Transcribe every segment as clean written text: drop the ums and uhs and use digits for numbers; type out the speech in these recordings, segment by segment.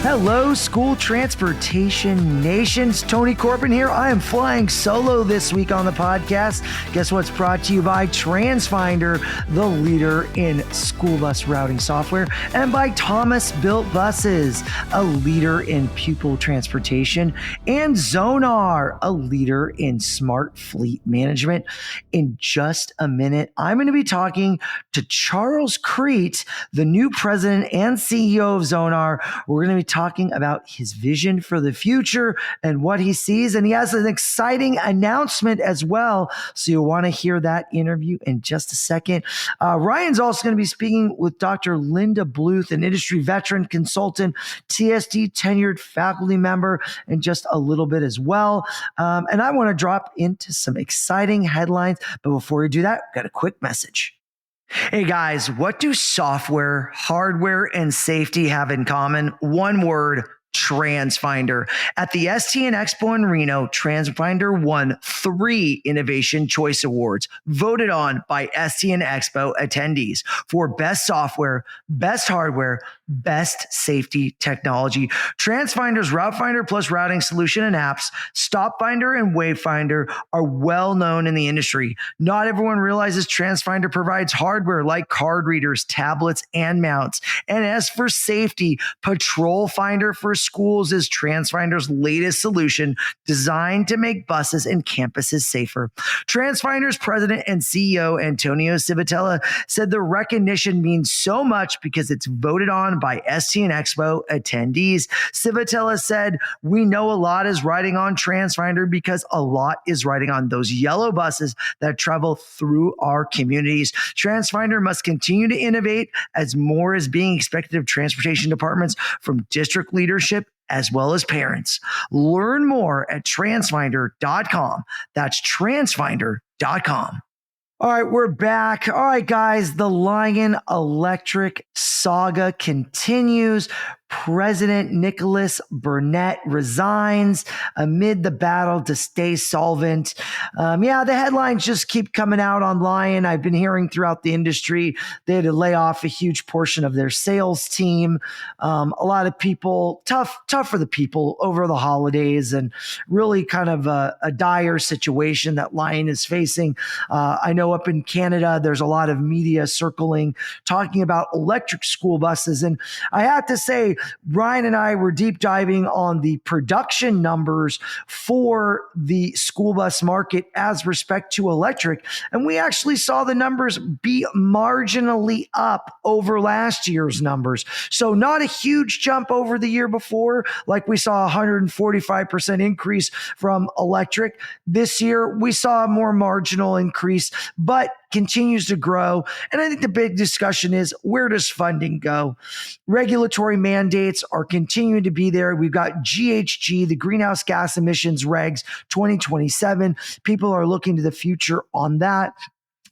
Hello, School Transportation Nations. Tony Corbin here. I am flying solo this week on the podcast. Guess what's brought to you by TransFinder, the leader in school bus routing software, and by Thomas Built Buses, a leader in pupil transportation, and Zonar, a leader in smart fleet management. In just a minute, I'm going to be talking to Charles Kriete, the new president and CEO of Zonar. We're going to be talking about his vision for the future and what he sees. And he has an exciting announcement as well. So you'll want to hear that interview in just a second. Ryan's also going to be speaking with Dr. Linda Bluth, an industry veteran consultant, TSD Tenured Faculty Member, in just a little bit as well. And I want to drop into some exciting headlines. But before we do that, I've got a quick message. Hey guys, what do software, hardware, and safety have in common? One word: TransFinder. At the STN Expo in Reno, TransFinder won 3 Innovation Choice Awards, voted on by STN Expo attendees for best software, best hardware, best safety technology. TransFinder's Route Finder plus routing solution and apps, Stop Finder and Wayfinder, are well known in the industry. Not everyone realizes TransFinder provides hardware like card readers, tablets, and mounts. And as for safety, Patrol Finder for schools is TransFinder's latest solution designed to make buses and campuses safer. TransFinder's president and CEO, Antonio Civitella, said the recognition means so much because it's voted on by STN Expo attendees. Civitella said, "We know a lot is riding on TransFinder because a lot is riding on those yellow buses that travel through our communities. TransFinder must continue to innovate as more is being expected of transportation departments from district leadership as well as parents." Learn more at transfinder.com. That's transfinder.com. All right, we're back. All right, guys, the Lion Electric saga continues. President Nicholas Burnett resigns amid the battle to stay solvent. The headlines just keep coming out on Lion. I've been hearing throughout the industry they had to lay off a huge portion of their sales team. A lot of people, tough for the people over the holidays, and really kind of a dire situation that Lion is facing. I know up in Canada, there's a lot of media circling, talking about electric school buses. And I have to say, Ryan and I were deep diving on the production numbers for the school bus market as respect to electric. And we actually saw the numbers be marginally up over last year's numbers. So not a huge jump over the year before, like we saw a 145% increase from electric. This year, we saw a more marginal increase, but continues to grow. And I think the big discussion is, where does funding go? Regulatory mandates are continuing to be there. We've got GHG, the greenhouse gas emissions regs 2027. People are looking to the future on that,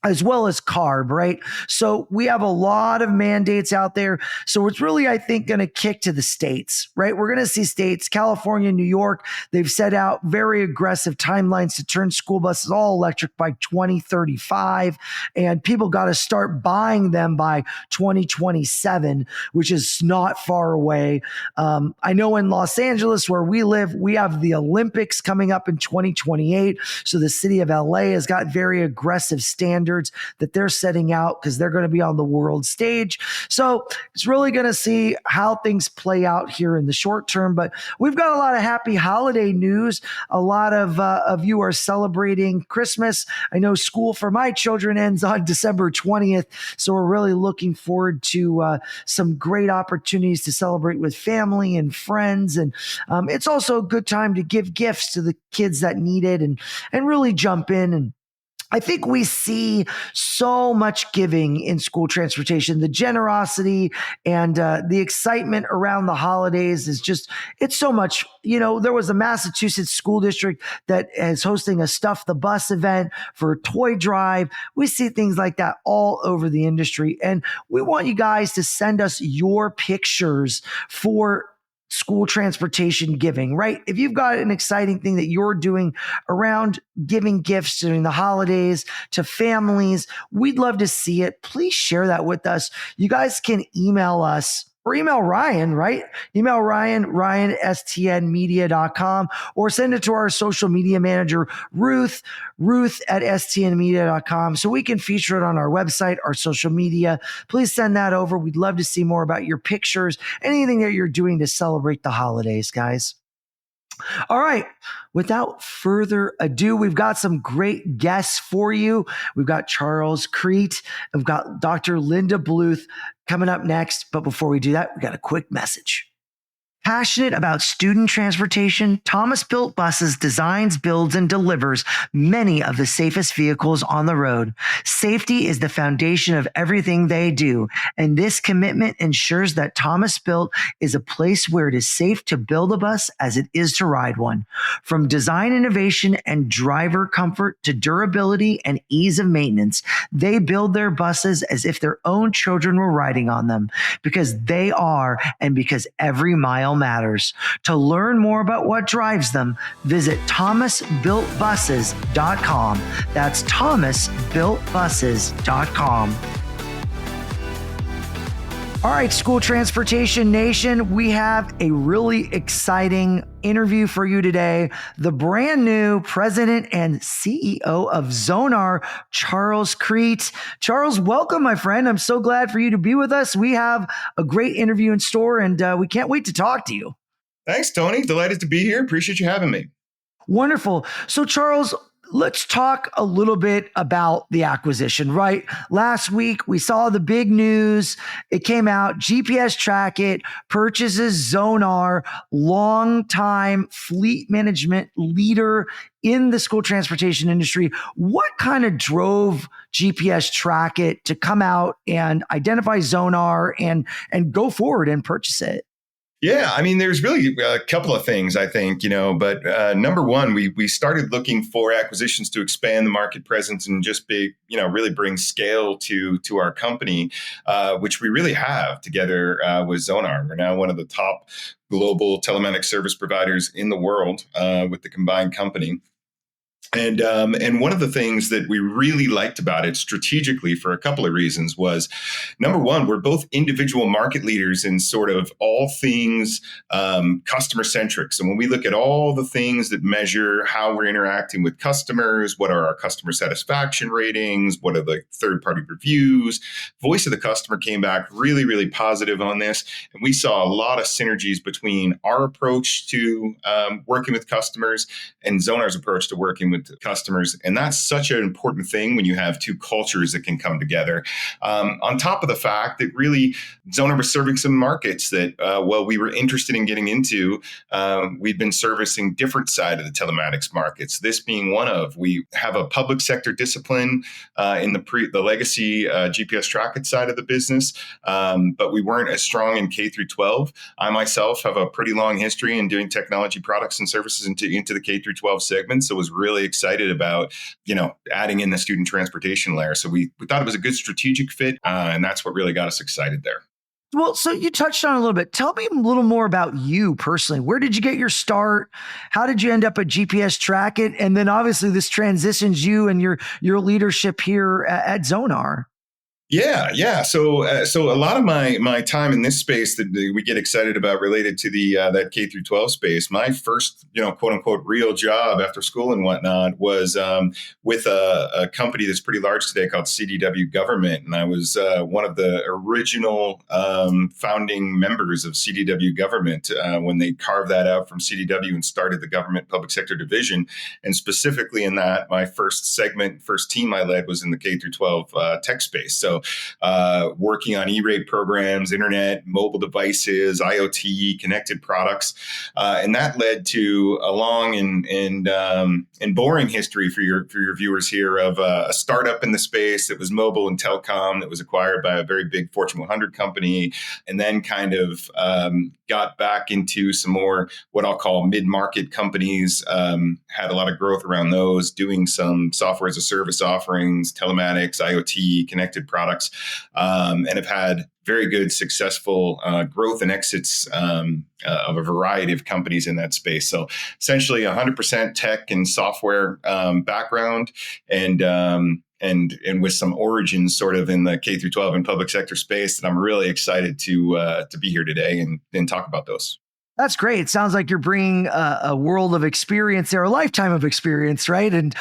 as well as CARB, right? So we have a lot of mandates out there. So it's really, I think, going to kick to the states, right? We're going to see states, California, New York, they've set out very aggressive timelines to turn school buses all electric by 2035. And people got to start buying them by 2027, which is not far away. I know in Los Angeles, where we live, we have the Olympics coming up in 2028. So the city of LA has got very aggressive standards that they're setting out because they're going to be on the world stage. So it's really going to see how things play out here in the short term. But we've got a lot of happy holiday news. A lot of you are celebrating Christmas. I know school for my children ends on December 20th. So we're really looking forward to some great opportunities to celebrate with family and friends. And it's also a good time to give gifts to the kids that need it and really jump in. And I think we see so much giving in school transportation. The generosity and the excitement around the holidays is just, it's so much. There was a Massachusetts school district that is hosting a Stuff the Bus event for a toy drive. We see things like that all over the industry. And we want you guys to send us your pictures for school transportation giving, right? If you've got an exciting thing that you're doing around giving gifts during the holidays to families, we'd love to see it. Please share that with us. You guys can email us or email Ryan, right? Email Ryan, ryan@stnmedia.com, or send it to our social media manager, Ruth at stnmedia.com, so we can feature it on our website, our social media. Please send that over. We'd love to see more about your pictures, anything that you're doing to celebrate the holidays, guys. All right. Without further ado, we've got some great guests for you. We've got Charles Kriete. We've got Dr. Linda Bluth coming up next. But before we do that, we got a quick message. Passionate about student transportation, Thomas Built Buses designs, builds, and delivers many of the safest vehicles on the road. Safety is the foundation of everything they do, and this commitment ensures that Thomas Built is a place where it is safe to build a bus as it is to ride one. From design innovation and driver comfort to durability and ease of maintenance, they build their buses as if their own children were riding on them, because they are, and because every mile matters. To learn more about what drives them, visit thomasbuiltbuses.com. That's thomasbuiltbuses.com. All right, School Transportation Nation, we have a really exciting interview for you today. The brand new president and CEO of Zonar, Charles Kriete. Charles, welcome, my friend. I'm so glad for you to be with us. We have a great interview in store, and we can't wait to talk to you. Thanks, Tony. Delighted to be here. Appreciate you having me. Wonderful. So, Charles, let's talk a little bit about the acquisition, right? Last week, we saw the big news. It came out. GPS Trackit purchases Zonar, longtime fleet management leader in the school transportation industry. What kind of drove GPS Trackit to come out and identify Zonar and go forward and purchase it? Yeah, I mean, there's really a couple of things, I think, but number one, we started looking for acquisitions to expand the market presence and just really bring scale to our company, which we really have together with Zonar. We're now one of the top global telematics service providers in the world with the combined company. And one of the things that we really liked about it strategically for a couple of reasons was, number one, we're both individual market leaders in sort of all things customer centric. So when we look at all the things that measure how we're interacting with customers, what are our customer satisfaction ratings, what are the third party reviews, voice of the customer came back really, really positive on this. And we saw a lot of synergies between our approach to working with customers and Zonar's approach to working with customers. And that's such an important thing when you have two cultures that can come together. On top of the fact that really Zonar was serving some markets that, we were interested in getting into, we've been servicing different side of the telematics markets. This being one of, we have a public sector discipline in the legacy GPS Trackit side of the business, but we weren't as strong in K through 12. I myself have a pretty long history in doing technology products and services into the K through 12 segment. So was really excited about, adding in the student transportation layer. So we thought it was a good strategic fit. And that's what really got us excited there. Well, so you touched on it a little bit. Tell me a little more about you personally. Where did you get your start? How did you end up at GPS Trackit? And then obviously this transitions you and your leadership here at Zonar. Yeah. So a lot of my time in this space that we get excited about related to the that K through 12 space. My first, quote unquote, real job after school and whatnot was with a company that's pretty large today called CDW Government, and I was one of the original founding members of CDW Government when they carved that out from CDW and started the government public sector division. And specifically in that, my first team I led was in the K through 12 tech space. So working on E-rate programs, internet, mobile devices, IoT, connected products. And that led to a long and boring history for your viewers here of a startup in the space that was mobile and telecom that was acquired by a very big Fortune 100 company, and then kind of got back into some more what I'll call mid-market companies, had a lot of growth around those, doing some software as a service offerings, telematics, IoT, connected products, and have had very good, successful growth and exits of a variety of companies in that space. So essentially 100% tech and software background, and and with some origins sort of in the K through 12 and public sector space. And I'm really excited to be here today and talk about those. That's great. It sounds like you're bringing a world of experience there, a lifetime of experience, right? And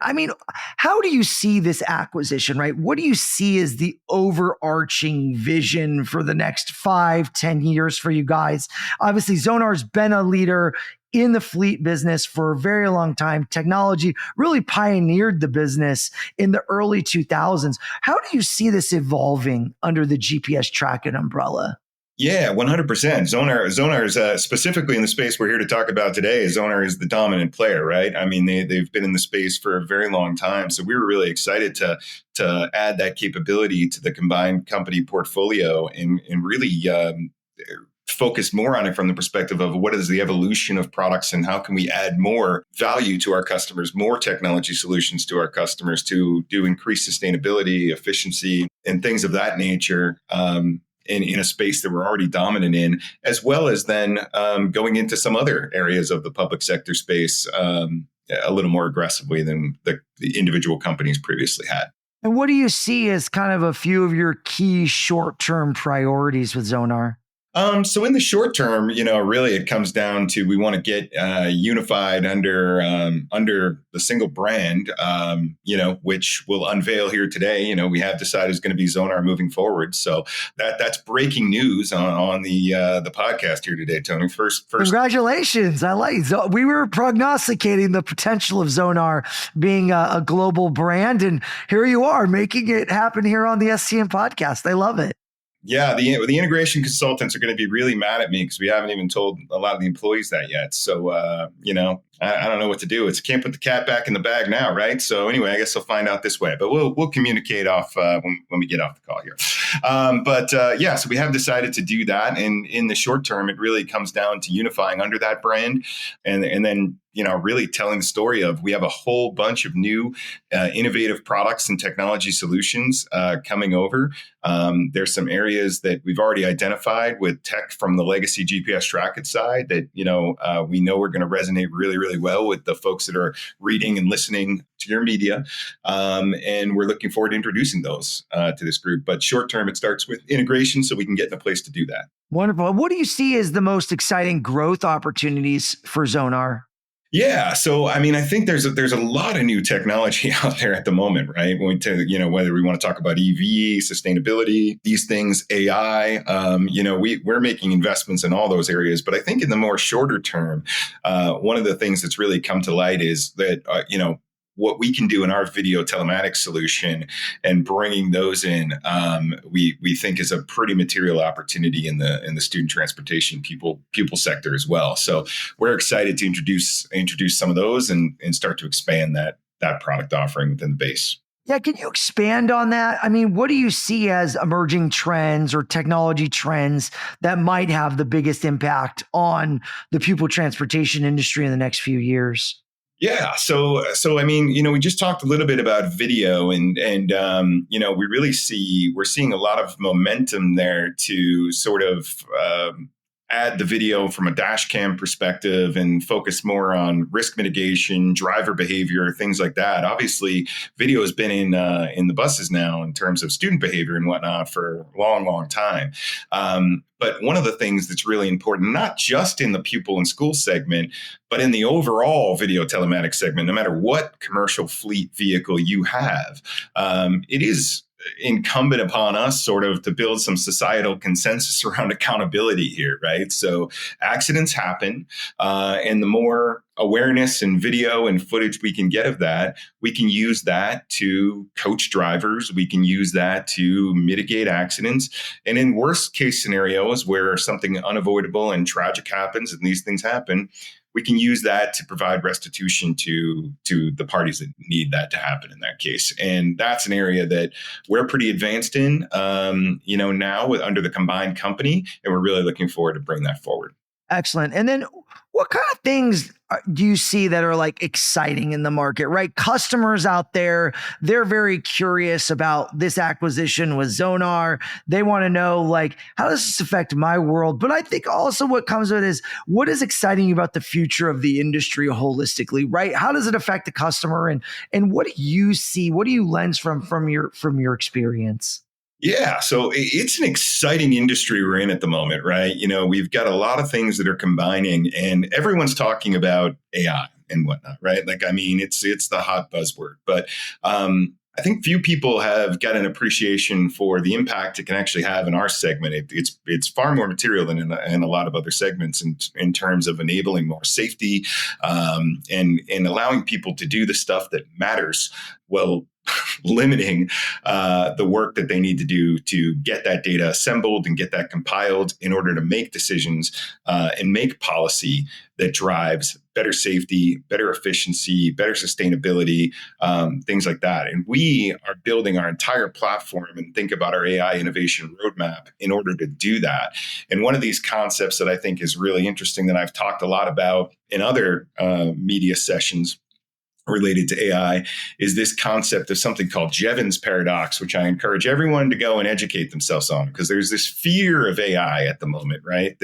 I mean, how do you see this acquisition, right? What do you see as the overarching vision for the next 5-10 years for you guys? Obviously, Zonar's been a leader in the fleet business for a very long time. Technology really pioneered the business in the early 2000s. How do you see this evolving under the GPS Trackit umbrella? Yeah, 100%. Zonar is specifically in the space we're here to talk about today. Zonar is the dominant player, right? I mean, they've been in the space for a very long time. So we were really excited to add that capability to the combined company portfolio and really focus more on it from the perspective of what is the evolution of products and how can we add more value to our customers, more technology solutions to our customers to increase sustainability, efficiency, and things of that nature. In a space that we're already dominant in, as well as then going into some other areas of the public sector space a little more aggressively than the individual companies previously had. And what do you see as kind of a few of your key short-term priorities with Zonar? So in the short term, really it comes down to we want to get unified under the single brand, which we'll unveil here today. We have decided is going to be Zonar moving forward. So that's breaking news on the podcast here today, Tony. First, congratulations! I like. We were prognosticating the potential of Zonar being a global brand, and here you are making it happen here on the SCM podcast. I love it. Yeah, the integration consultants are going to be really mad at me because we haven't even told a lot of the employees that yet. So, I don't know what to do. Can't put the cat back in the bag now, right? So anyway, I guess they'll find out this way. But we'll communicate off when we get off the call here. So we have decided to do that. And in the short term, it really comes down to unifying under that brand, and then really telling the story of we have a whole bunch of new innovative products and technology solutions coming over. There's some areas that we've already identified with tech from the legacy GPS Trackit side that we know are going to resonate really, really well with the folks that are reading and listening to your media. And we're looking forward to introducing those to this group. But short term, it starts with integration so we can get in a place to do that. Wonderful. What do you see as the most exciting growth opportunities for Zonar? Yeah. So, I mean, I think there's a lot of new technology out there at the moment, right? When we whether we want to talk about EV, sustainability, these things, AI, we're making investments in all those areas. But I think in the more shorter term, one of the things that's really come to light is that, what we can do in our video telematics solution and bringing those in, we think is a pretty material opportunity in the student transportation pupil sector as well. So we're excited to introduce some of those and start to expand that product offering within the base. Yeah, can you expand on that? I mean, what do you see as emerging trends or technology trends that might have the biggest impact on the pupil transportation industry in the next few years? Yeah. So I mean, we just talked a little bit about video and we're seeing a lot of momentum there to sort of add the video from a dash cam perspective and focus more on risk mitigation, driver behavior, things like that. Obviously, video has been in the buses now in terms of student behavior and whatnot for a long, long time. But one of the things that's really important, not just in the pupil and school segment, but in the overall video telematics segment, no matter what commercial fleet vehicle you have, it is incumbent upon us sort of to build some societal consensus around accountability here, right? So accidents happen, and the more awareness and video and footage we can get of that, we can use that to coach drivers. We can use that to mitigate accidents. And in worst case scenarios where something unavoidable and tragic happens and these things happen, we can use that to provide restitution to the parties that need that to happen in that case. And that's an area that we're pretty advanced in, now under the combined company, and we're really looking forward to bring that forward. Excellent. And then What kind of things do you see that are like exciting in the market, right? Customers out there, they're very curious about this acquisition with Zonar. They want to know, like, how does this affect my world? But I think also what comes with it is what is exciting about the future of the industry holistically, right? How does it affect the customer? And what do you see? What do you lens from your experience? Yeah, so it's an exciting industry we're in at the moment, right? We've got a lot of things that are combining, and everyone's talking about AI and whatnot, right? Like, I mean, it's the hot buzzword, but I think few people have got an appreciation for the impact it can actually have in our segment. It's far more material than in a lot of other segments in terms of enabling more safety, and allowing people to do the stuff that matters. Well, limiting the work that they need to do to get that data assembled and get that compiled in order to make decisions and make policy that drives better safety, better efficiency, better sustainability, things like that. And we are building our entire platform and think about our AI innovation roadmap in order to do that. And one of these concepts that I think is really interesting that I've talked a lot about in other media sessions related to AI is this concept of something called Jevons paradox, which I encourage everyone to go and educate themselves on, because there's this fear of AI at the moment, right?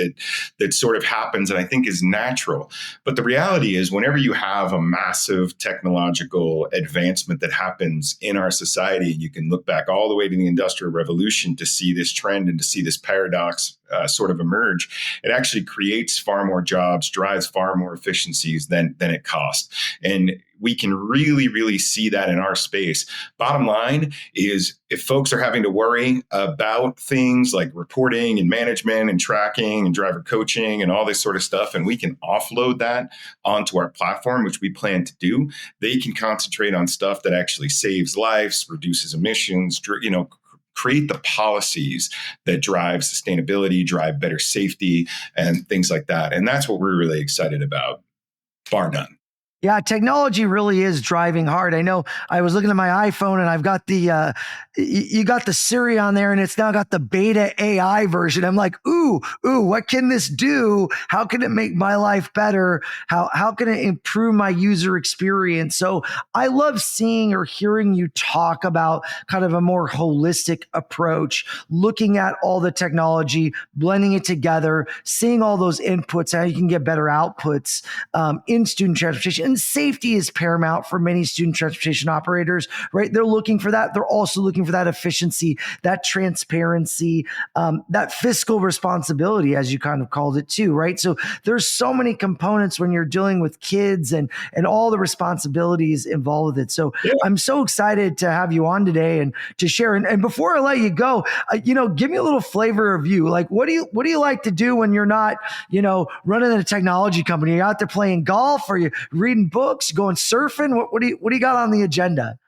That sort of happens and I think is natural. But the reality is whenever you have a massive technological advancement that happens in our society, you can look back all the way to the Industrial Revolution to see this trend and to see this paradox sort of emerge. It actually creates far more jobs, drives far more efficiencies than it costs. And we can really, really see that in our space. Bottom line is if folks are having to worry about things like reporting and management and tracking and driver coaching and all this sort of stuff, and we can offload that onto our platform, which we plan to do, they can concentrate on stuff that actually saves lives, reduces emissions, create the policies that drive sustainability, drive better safety, and things like that. And that's what we're really excited about, bar none. Yeah, technology really is driving hard. I know I was looking at my iPhone and I've got you got the Siri on there and it's now got the beta AI version. I'm like, ooh, what can this do? How can it make my life better? How can it improve my user experience? So I love seeing or hearing you talk about kind of a more holistic approach, looking at all the technology, blending it together, seeing all those inputs, how you can get better outputs in student transportation. And safety is paramount for many student transportation operators, right? They're looking for that. They're also looking for that efficiency, that transparency, that fiscal responsibility, as you kind of called it too, right? So there's so many components when you're dealing with kids and all the responsibilities involved with it. So yeah. I'm so excited to have you on today and to share. And before I let you go, give me a little flavor of you. Like, what do you like to do when you're not, running a technology company? You're out there playing golf, or you reading books, going surfing? What do you got on the agenda?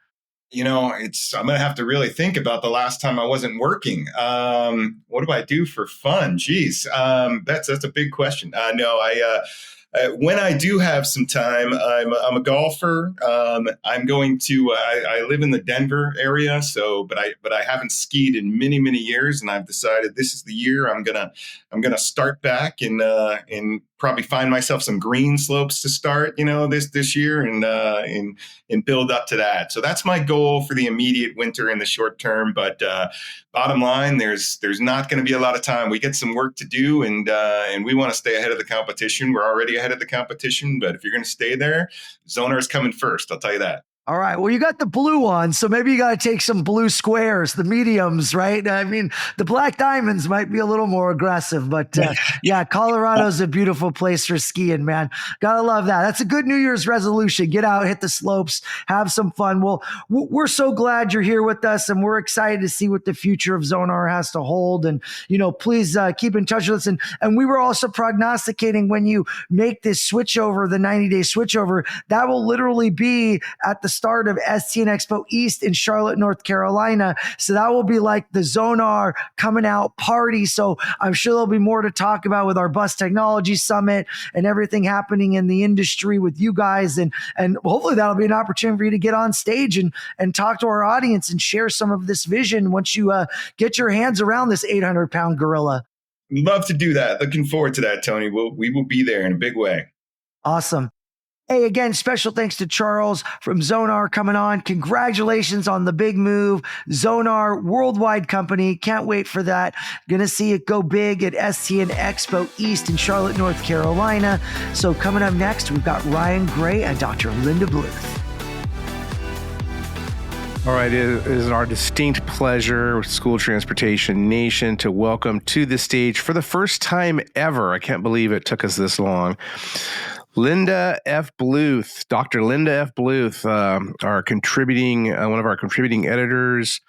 I'm going to have to really think about the last time I wasn't working. What do I do for fun? Geez, that's a big question. No, when I do have some time, I'm a golfer. I'm going to. I live in the Denver area, but I haven't skied in many, many years, and I've decided this is the year I'm gonna start back and probably find myself some green slopes to start, this year and build up to that. So that's my goal for the immediate winter in the short term. But bottom line, there's not going to be a lot of time. We get some work to do, and we want to stay ahead of the competition. We're already ahead of the competition, but if you're going to stay there, Zonar is coming first. I'll tell you that. All right. Well, you got the blue one, so maybe you got to take some blue squares, the mediums, right? I mean, the black diamonds might be a little more aggressive, but yeah, Colorado's a beautiful place for skiing, man. Gotta love that. That's a good New Year's resolution. Get out, hit the slopes, have some fun. Well, we're so glad you're here with us, and we're excited to see what the future of Zonar has to hold. And, please keep in touch with us. And we were also prognosticating when you make this switchover, the 90-day switchover, that will literally be at the start of STN Expo East in Charlotte, North Carolina. So that will be like the Zonar coming out party. So I'm sure there'll be more to talk about with our Bus Technology Summit and everything happening in the industry with you guys. And hopefully that'll be an opportunity for you to get on stage and talk to our audience and share some of this vision once you get your hands around this 800-pound gorilla. Love to do that. Looking forward to that, Tony. We will be there in a big way. Awesome. Hey, again, special thanks to Charles from Zonar coming on. Congratulations on the big move. Zonar, worldwide company. Can't wait for that. Gonna see it go big at STN Expo East in Charlotte, North Carolina. So coming up next, we've got Ryan Gray and Dr. Linda Bluth. All right, it is our distinct pleasure with School Transportation Nation to welcome to the stage for the first time ever, I can't believe it took us this long, Linda F. Bluth, Dr. Linda F. Bluth, our contributing, one of our contributing editors,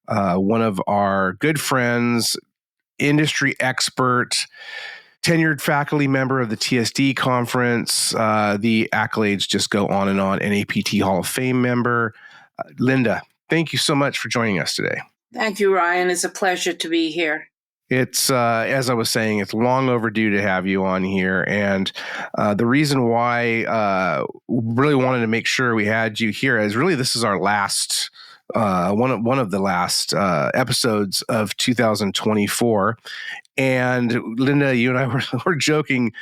one of our good friends, industry expert, tenured faculty member of the TSD conference. The accolades just go on and on. NAPT Hall of Fame member. Linda, thank you so much for joining us today. Thank you, Ryan. It's a pleasure to be here. It's, as I was saying, it's long overdue to have you on here. And the reason why really wanted to make sure we had you here is really this is our last, one of the last episodes of 2024. And Linda, you and I were joking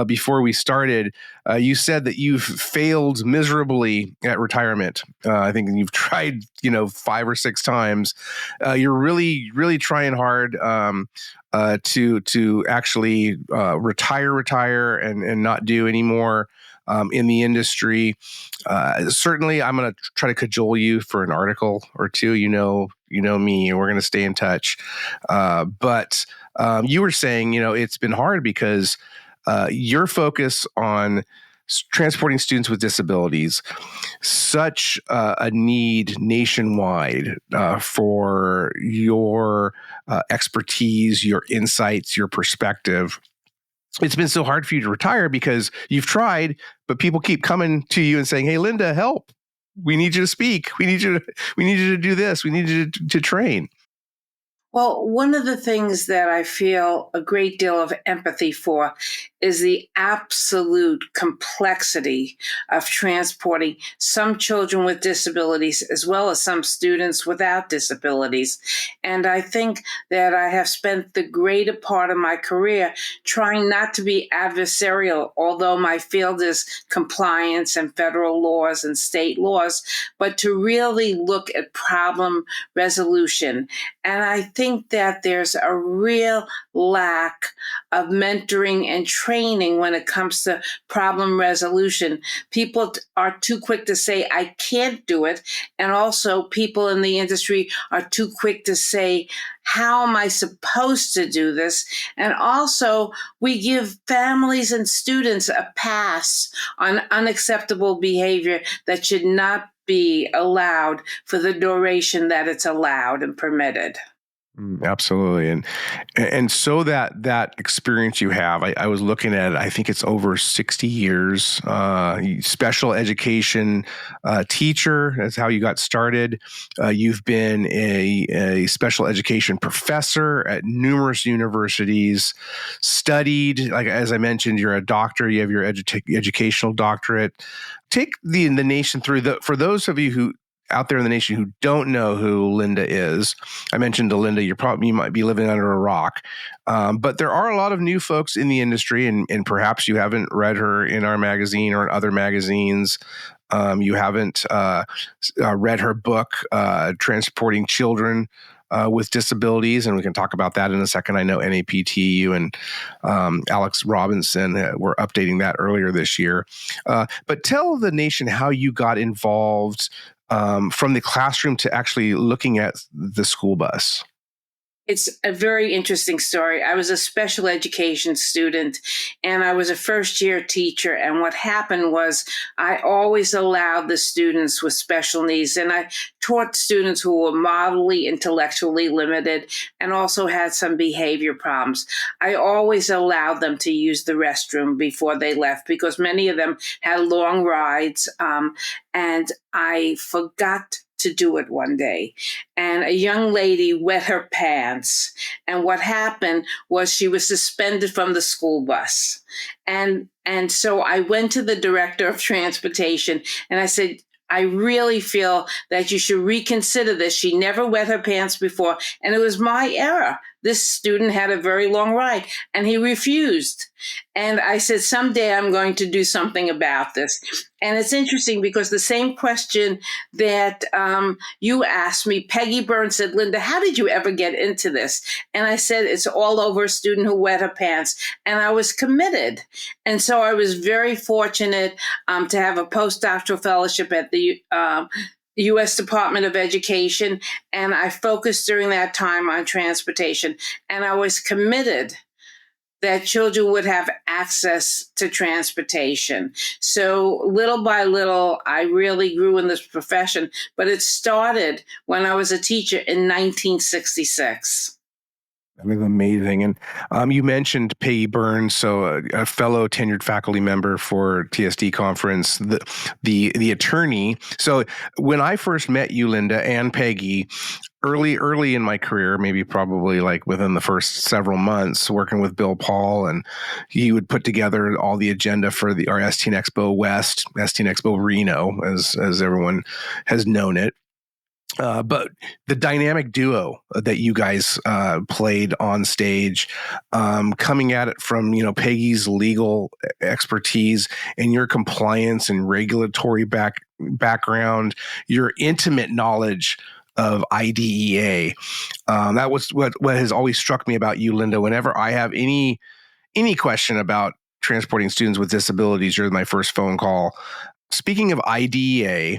before we started. You said that you've failed miserably at retirement. I think you've tried, 5 or 6 times. You're really trying hard to actually retire and not do any more in the industry. Certainly, I'm going to try to cajole you for an article or two. You know me, and we're going to stay in touch. But you were saying, it's been hard because your focus on transporting students with disabilities, such a need nationwide for your expertise, your insights, your perspective. It's been so hard for you to retire because you've tried, but people keep coming to you and saying, "Hey, Linda, help. We need you to speak. We need you to do this. We need you to train." Well, one of the things that I feel a great deal of empathy for is the absolute complexity of transporting some children with disabilities as well as some students without disabilities. And I think that I have spent the greater part of my career trying not to be adversarial, although my field is compliance and federal laws and state laws, but to really look at problem resolution. And I think that there's a real lack of mentoring and training when it comes to problem resolution. People are too quick to say, "I can't do it." And also people in the industry are too quick to say, "How am I supposed to do this?" And also we give families and students a pass on unacceptable behavior that should not be allowed for the duration that it's allowed and permitted. Absolutely. And so that experience you have, I was looking at it, I think it's over 60 years, special education teacher. That's how you got started. You've been a special education professor at numerous universities, studied, like, as I mentioned, you're a doctor, you have your educational doctorate. Take the nation through for those of you who out there in the nation who don't know who Linda is. I mentioned to Linda, you might be living under a rock. But there are a lot of new folks in the industry, and perhaps you haven't read her in our magazine or in other magazines. You haven't read her book, Transporting Children with Disabilities, and we can talk about that in a second. I know NAPT, you and Alex Robinson were updating that earlier this year. But tell the nation how you got involved from the classroom to actually looking at the school bus. It's a very interesting story. I was a special education student and I was a first-year teacher. And what happened was I always allowed the students with special needs, and I taught students who were mildly intellectually limited and also had some behavior problems. I always allowed them to use the restroom before they left because many of them had long rides, and I forgot to do it one day. And a young lady wet her pants. And what happened was she was suspended from the school bus. And so I went to the director of transportation and I said, "I really feel that you should reconsider this. She never wet her pants before, and it was my error. This student had a very long ride," and he refused. And I said, someday I'm going to do something about this. And it's interesting because the same question that you asked me, Peggy Burns said, Linda, how did you ever get into this? And I said, it's all over a student who wet her pants. And I was committed. And so I was very fortunate to have a postdoctoral fellowship at the U.S. Department of Education. And I focused during that time on transportation. And I was committed that children would have access to transportation. So little by little, I really grew in this profession, but it started when I was a teacher in 1966. That was amazing. And you mentioned Peggy Burns, so a fellow tenured faculty member for TSD conference, the attorney. So when I first met you, Linda, and Peggy, early in my career, maybe probably like within the first several months, working with Bill Paul, and he would put together all the agenda for our STN Expo West, STN Expo Reno, as everyone has known it. But the dynamic duo that you guys played on stage, coming at it from Peggy's legal expertise and your compliance and regulatory background, your intimate knowledge of IDEA. That was what has always struck me about you, Linda. Whenever I have any question about transporting students with disabilities, you're my first phone call. Speaking of IDEA,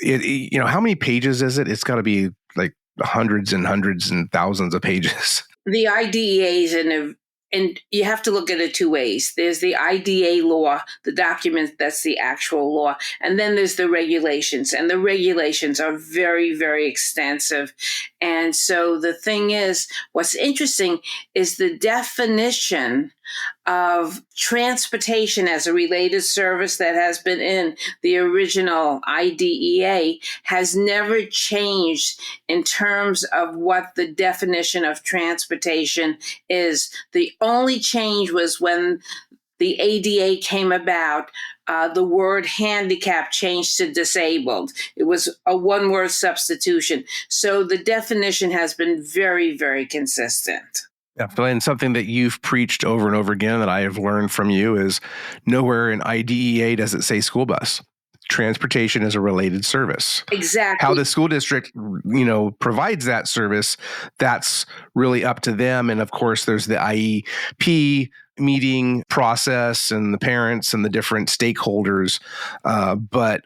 how many pages is it? It's got to be like hundreds and hundreds and thousands of pages. The IDEA is and you have to look at it two ways. There's the IDEA law, the document that's the actual law, and then there's the regulations. And the regulations are very, very extensive. And so the thing is, what's interesting is the definition of transportation as a related service that has been in the original IDEA has never changed in terms of what the definition of transportation is. The only change was when the ADA came about, the word handicap changed to disabled. It was a one-word substitution. So the definition has been very, very consistent. Yeah, and something that you've preached over and over again that I have learned from you is nowhere in IDEA does it say school bus. Transportation is a related service. Exactly. How the school district, provides that service, that's really up to them. And of course, there's the IEP meeting process and the parents and the different stakeholders. But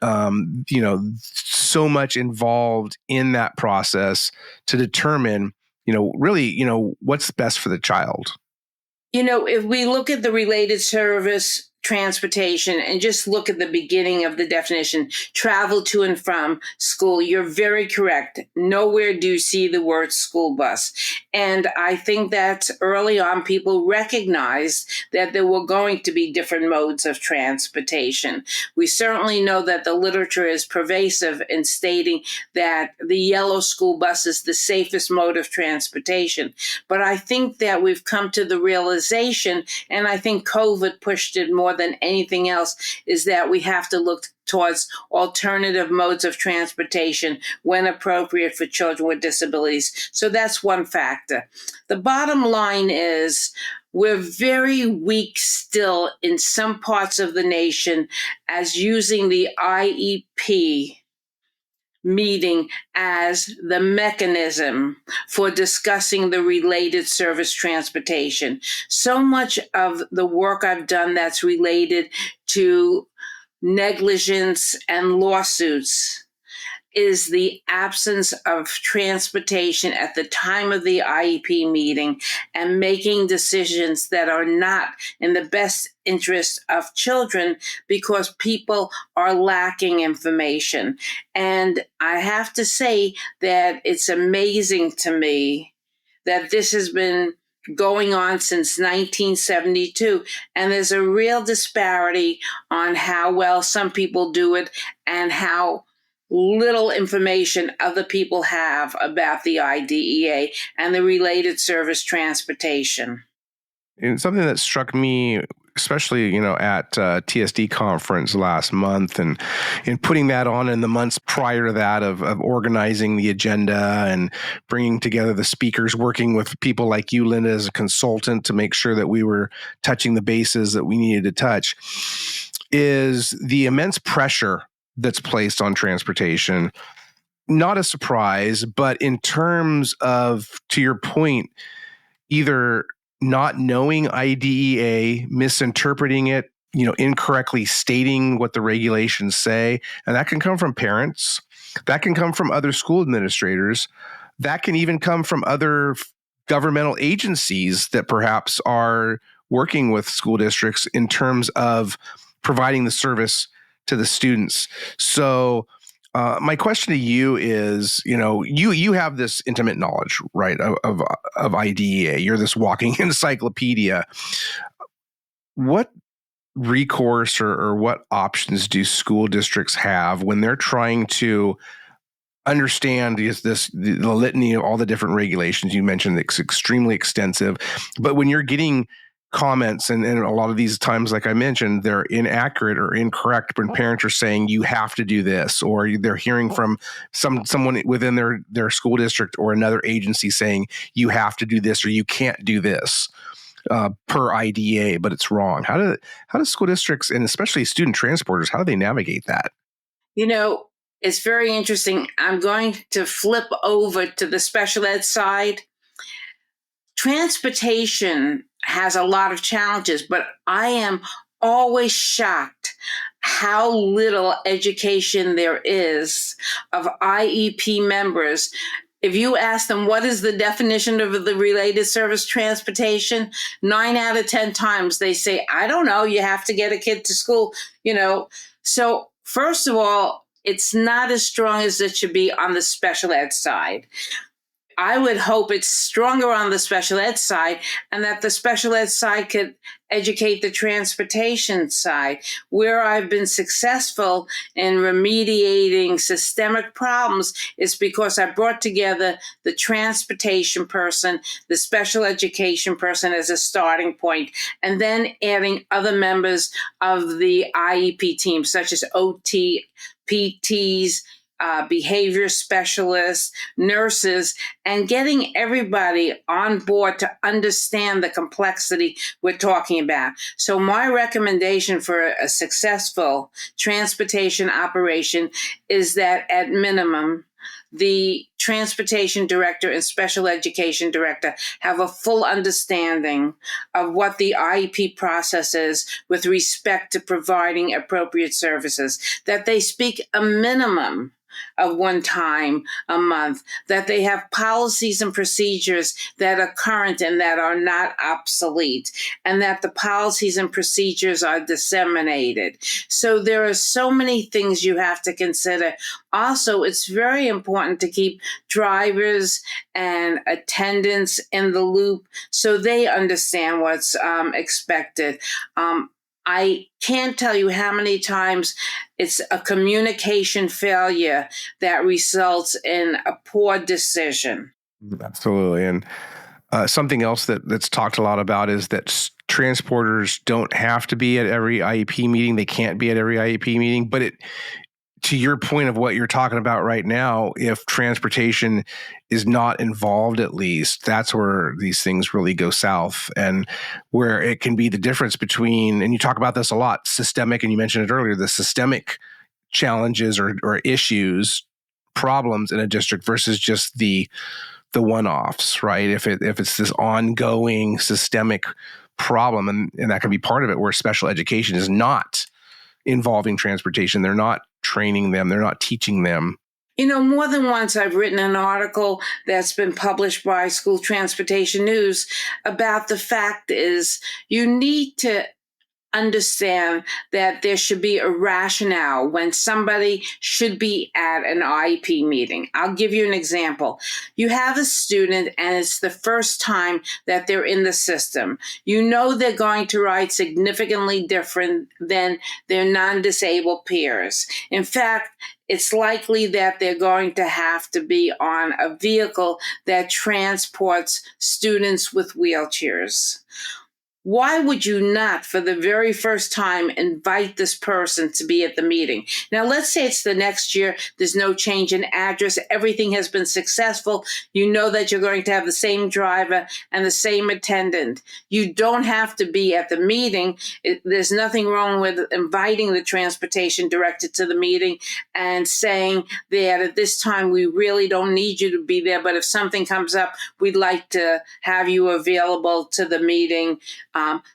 so much involved in that process to determine really, what's best for the child. If we look at the related service transportation and just look at the beginning of the definition, travel to and from school, you're very correct. Nowhere do you see the word school bus. And I think that early on people recognized that there were going to be different modes of transportation. We certainly know that the literature is pervasive in stating that the yellow school bus is the safest mode of transportation. But I think that we've come to the realization, and I think COVID pushed it more than anything else, is that we have to look towards alternative modes of transportation when appropriate for children with disabilities. So that's one factor. The bottom line is we're very weak still in some parts of the nation as using the IEP meeting as the mechanism for discussing the related service transportation. So much of the work I've done that's related to negligence and lawsuits is the absence of transportation at the time of the IEP meeting and making decisions that are not in the best interest of children because people are lacking information. And I have to say that it's amazing to me that this has been going on since 1972. And there's a real disparity on how well some people do it and how little information other people have about the IDEA and the related service transportation. And something that struck me especially, at TSD conference last month, and in putting that on in the months prior to that of organizing the agenda and bringing together the speakers, working with people like you, Linda, as a consultant to make sure that we were touching the bases that we needed to touch, is the immense pressure that's placed on transportation. Not a surprise, but in terms of, to your point, either not knowing IDEA, misinterpreting it, incorrectly stating what the regulations say, and that can come from parents, that can come from other school administrators, that can even come from other governmental agencies that perhaps are working with school districts in terms of providing the service to the students. So my question to you is, you have this intimate knowledge, right, of IDEA. You're this walking encyclopedia. What recourse or what options do school districts have when they're trying to understand the litany of all the different regulations? You mentioned it's extremely extensive, but when you're getting comments, and a lot of these times, like I mentioned, they're inaccurate or incorrect when parents are saying you have to do this, or they're hearing from someone within their school district or another agency saying you have to do this or you can't do this per IDEA, but it's wrong. How do school districts, and especially student transporters, how do they navigate that? It's very interesting. I'm going to flip over to the special ed side. Transportation has a lot of challenges, but I am always shocked how little education there is of IEP members. If you ask them, what is the definition of the related service transportation? 9 out of 10 times they say, I don't know, you have to get a kid to school, So first of all, it's not as strong as it should be on the special ed side. I would hope it's stronger on the special ed side, and that the special ed side could educate the transportation side. Where I've been successful in remediating systemic problems is because I brought together the transportation person, the special education person as a starting point, and then adding other members of the IEP team, such as OT, PTs, behavior specialists, nurses, and getting everybody on board to understand the complexity we're talking about. So my recommendation for a successful transportation operation is that at minimum, the transportation director and special education director have a full understanding of what the IEP process is with respect to providing appropriate services, that they speak a minimum of one time a month, that they have policies and procedures that are current and that are not obsolete, and that the policies and procedures are disseminated. So there are so many things you have to consider. Also, it's very important to keep drivers and attendants in the loop so they understand what's expected. I can't tell you how many times it's a communication failure that results in a poor decision. Absolutely. And something else that's talked a lot about is that transporters don't have to be at every IEP meeting. They can't be at every IEP meeting. But to your point of what you're talking about right now, if transportation is not involved, at least, that's where these things really go south, and where it can be the difference between, and you talk about this a lot, systemic, and you mentioned it earlier, the systemic challenges or issues, problems in a district versus just the one-offs, right? If it's this ongoing systemic problem, and that can be part of it, where special education is not involving transportation, they're not training them, they're not teaching them. More than once I've written an article that's been published by School Transportation News about the fact is you need to understand that there should be a rationale when somebody should be at an IEP meeting. I'll give you an example. You have a student and it's the first time that they're in the system. You know they're going to ride significantly different than their non-disabled peers. In fact, it's likely that they're going to have to be on a vehicle that transports students with wheelchairs. why would you not, for the very first time, invite this person to be at the meeting? Now, let's say it's the next year, there's no change in address, everything has been successful. You know that you're going to have the same driver and the same attendant. You don't have to be at the meeting. There's nothing wrong with inviting the transportation director to the meeting and saying that at this time, we really don't need you to be there, but if something comes up, we'd like to have you available to the meeting.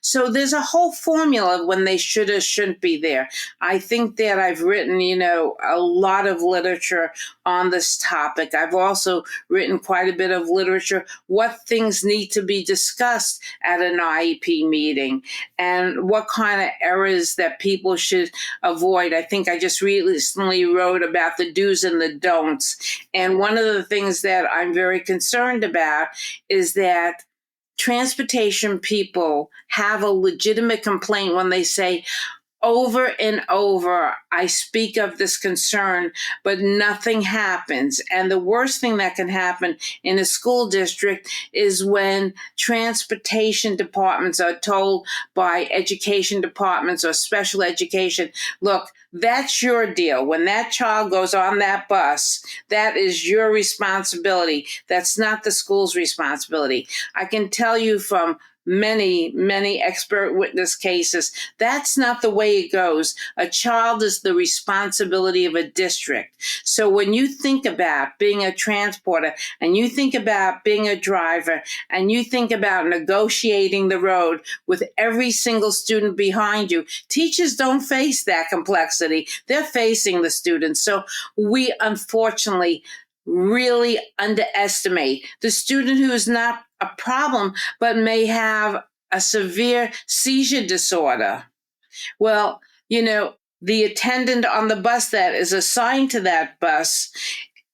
So there's a whole formula when they should or shouldn't be there. I think that I've written, a lot of literature on this topic. I've also written quite a bit of literature, what things need to be discussed at an IEP meeting and what kind of errors that people should avoid. I think I just recently wrote about the do's and the don'ts. And one of the things that I'm very concerned about is that transportation people have a legitimate complaint when they say, over and over, I speak of this concern, but nothing happens. And the worst thing that can happen in a school district is when transportation departments are told by education departments or special education, look, that's your deal. When that child goes on that bus, that is your responsibility. That's not the school's responsibility. I can tell you from many expert witness cases, that's not the way it goes. A child is the responsibility of a district. So when you think about being a transporter and you think about being a driver and you think about negotiating the road with every single student behind you, teachers don't face that complexity. They're facing the students. So we unfortunately really underestimate the student who is not a problem, but may have a severe seizure disorder. Well, the attendant on the bus that is assigned to that bus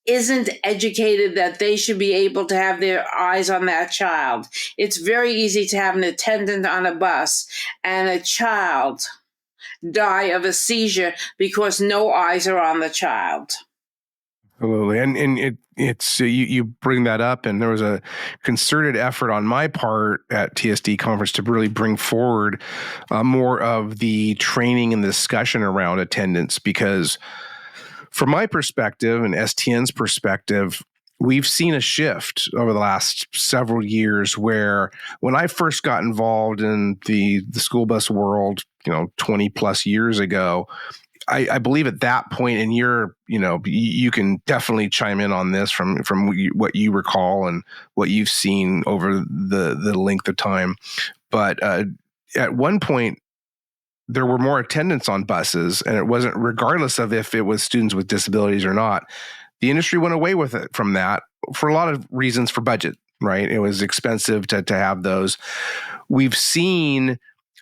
isn't educated that they should be able to have their eyes on that child. It's very easy to have an attendant on a bus and a child die of a seizure because no eyes are on the child. Absolutely. And it's you bring that up, and there was a concerted effort on my part at TSD conference to really bring forward more of the training and discussion around attendance, because from my perspective and STN's perspective, we've seen a shift over the last several years where when I first got involved in the school bus world, 20 plus years ago, I believe at that point, and you can definitely chime in on this from what you recall and what you've seen over the length of time. But at one point, there were more attendants on buses, and it wasn't regardless of if it was students with disabilities or not. The industry went away with it from that for a lot of reasons, for budget, right? It was expensive to have those. We've seen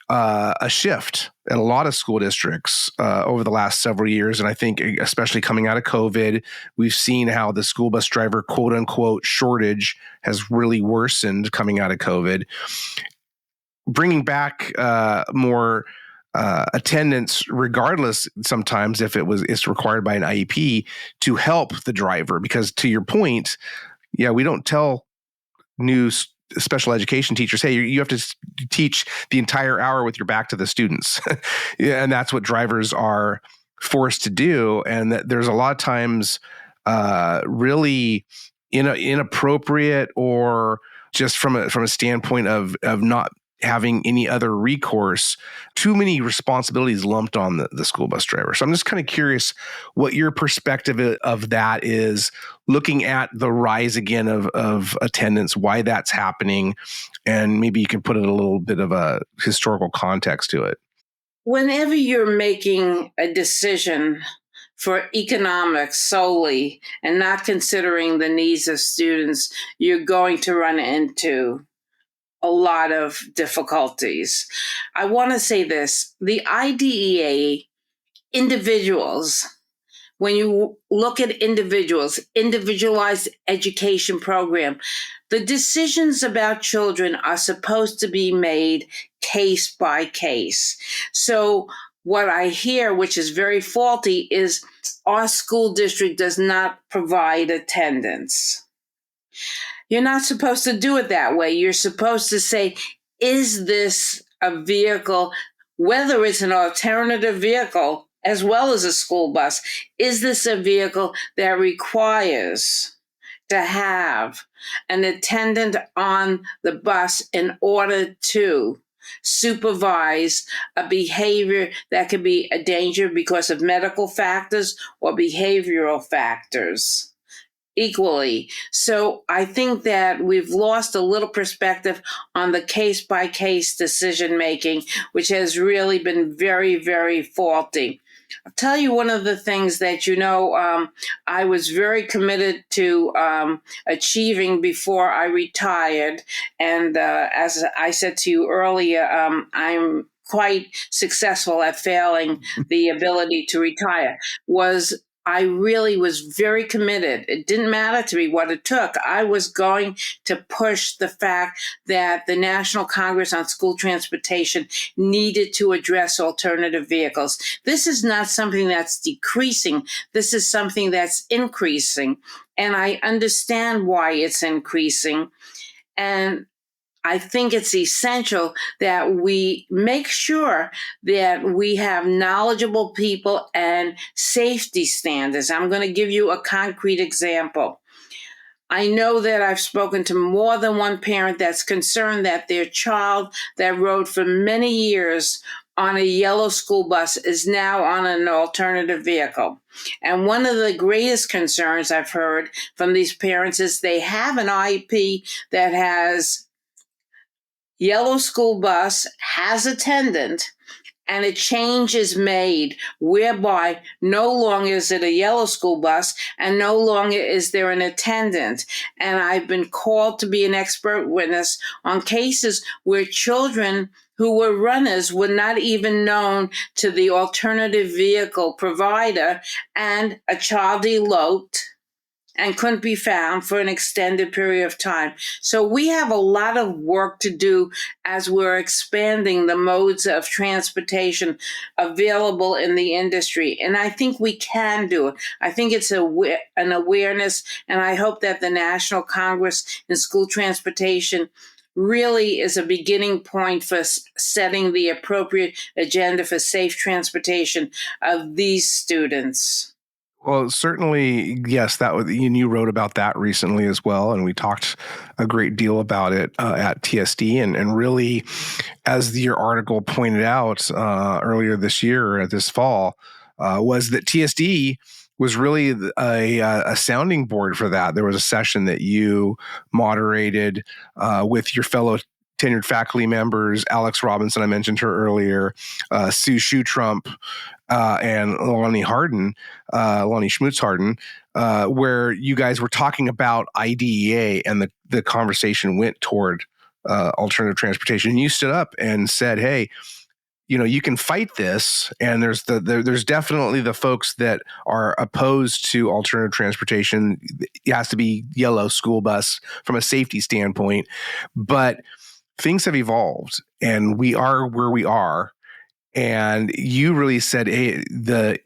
a shift in a lot of school districts over the last several years. And I think especially coming out of COVID, we've seen how the school bus driver, quote unquote, shortage has really worsened coming out of COVID. Bringing back more attendance, regardless sometimes if it's required by an IEP, to help the driver. Because to your point, we don't tell new special education teachers, hey, you have to teach the entire hour with your back to the students. And that's what drivers are forced to do. And that there's a lot of times really inappropriate, or just from a standpoint of not having any other recourse, too many responsibilities lumped on the school bus driver. So I'm just kind of curious what your perspective of that is, looking at the rise again of attendance, why that's happening, and maybe you can put it a little bit of a historical context to it. Whenever you're making a decision for economics solely and not considering the needs of students, you're going to run into a lot of difficulties. I want to say this, the IDEA, individuals, when you look at individuals, individualized education program, the decisions about children are supposed to be made case by case. So what I hear, which is very faulty, is our school district does not provide attendance. You're not supposed to do it that way. You're supposed to say, is this a vehicle, whether it's an alternative vehicle as well as a school bus, is this a vehicle that requires to have an attendant on the bus in order to supervise a behavior that could be a danger because of medical factors or behavioral factors equally. So I think that we've lost a little perspective on the case-by-case decision-making, which has really been very, very faulty. I'll tell you one of the things that, I was very committed to achieving before I retired. And as I said to you earlier, I'm quite successful at failing the ability to retire, was I really was very committed. It didn't matter to me what it took. I was going to push the fact that the National Congress on School Transportation needed to address alternative vehicles. This is not something that's decreasing. This is something that's increasing. And I understand why it's increasing. And I think it's essential that we make sure that we have knowledgeable people and safety standards. I'm going to give you a concrete example. I know that I've spoken to more than one parent that's concerned that their child that rode for many years on a yellow school bus is now on an alternative vehicle. And one of the greatest concerns I've heard from these parents is they have an IEP that has yellow school bus, has attendant, and a change is made whereby no longer is it a yellow school bus and no longer is there an attendant. And I've been called to be an expert witness on cases where children who were runners were not even known to the alternative vehicle provider, and a child eloped and couldn't be found for an extended period of time. So we have a lot of work to do as we're expanding the modes of transportation available in the industry. And I think we can do it. I think it's an awareness, and I hope that the National Congress in School Transportation really is a beginning point for setting the appropriate agenda for safe transportation of these students. Well, certainly, yes, and you wrote about that recently as well, and we talked a great deal about it at TSD, and really, as your article pointed out earlier this year, this fall, was that TSD was really a sounding board for that. There was a session that you moderated with your fellow tenured faculty members, Alex Robinson, I mentioned her earlier, Sue Shoetrump, and Lonnie Schmutz Harden, where you guys were talking about IDEA, and the conversation went toward alternative transportation. And you stood up and said, hey, you can fight this, and there's definitely the folks that are opposed to alternative transportation. It has to be yellow school bus from a safety standpoint, but things have evolved, and we are where we are. And you really said, hey, the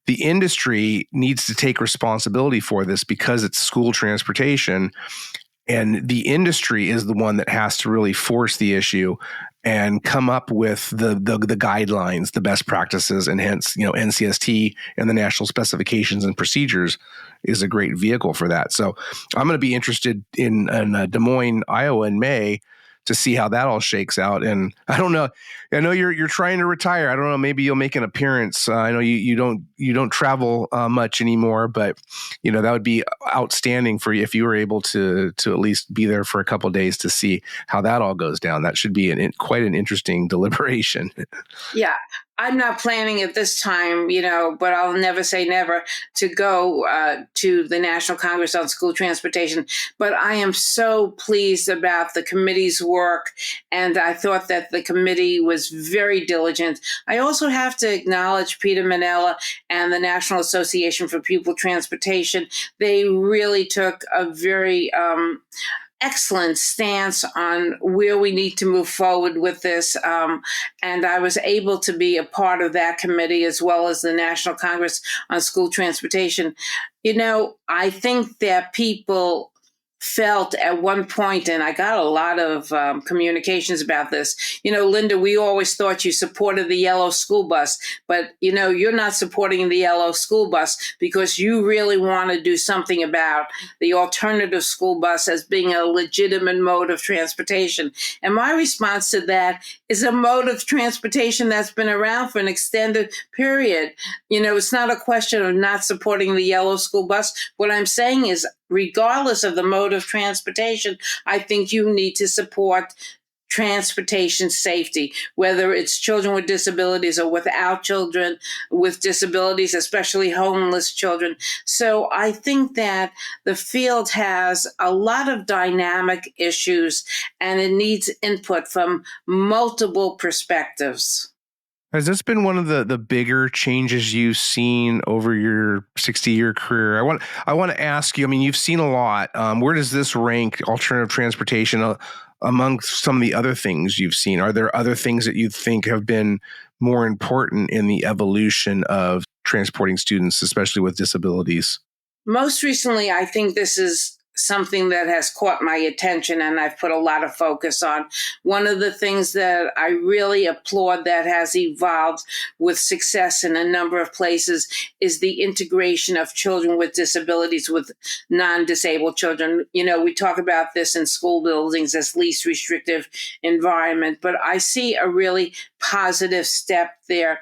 industry needs to take responsibility for this because it's school transportation, and the industry is the one that has to really force the issue and come up with the guidelines, the best practices, and hence, NCST and the national specifications and procedures is a great vehicle for that. So I'm going to be interested in Des Moines, Iowa in May to see how that all shakes out. And I don't know. I know you're trying to retire. I don't know. Maybe you'll make an appearance. I know you don't travel much anymore, but that would be outstanding for you if you were able to at least be there for a couple of days to see how that all goes down. That should be quite an interesting deliberation. Yeah. I'm not planning at this time, but I'll never say never to go to the National Congress on School Transportation. But I am so pleased about the committee's work, and I thought that the committee was very diligent. I also have to acknowledge Peter Manella and the National Association for Pupil Transportation. They really took a very excellent stance on where we need to move forward with this. And I was able to be a part of that committee as well as the National Congress on School Transportation. I think that people felt at one point, and I got a lot of communications about this. Linda, we always thought you supported the yellow school bus, but you're not supporting the yellow school bus because you really want to do something about the alternative school bus as being a legitimate mode of transportation. And my response to that is a mode of transportation that's been around for an extended period. It's not a question of not supporting the yellow school bus. What I'm saying is, regardless of the mode of transportation, I think you need to support transportation safety, whether it's children with disabilities or without children with disabilities, especially homeless children. So I think that the field has a lot of dynamic issues and it needs input from multiple perspectives. Has this been one of the bigger changes you've seen over your 60-year career? I want to ask you, you've seen a lot. Where does this rank alternative transportation among some of the other things you've seen? Are there other things that you think have been more important in the evolution of transporting students, especially with disabilities? Most recently, I think this is something that has caught my attention and I've put a lot of focus on. One of the things that I really applaud that has evolved with success in a number of places is the integration of children with disabilities with non-disabled children. We talk about this in school buildings as least restrictive environment, but I see a really positive step there.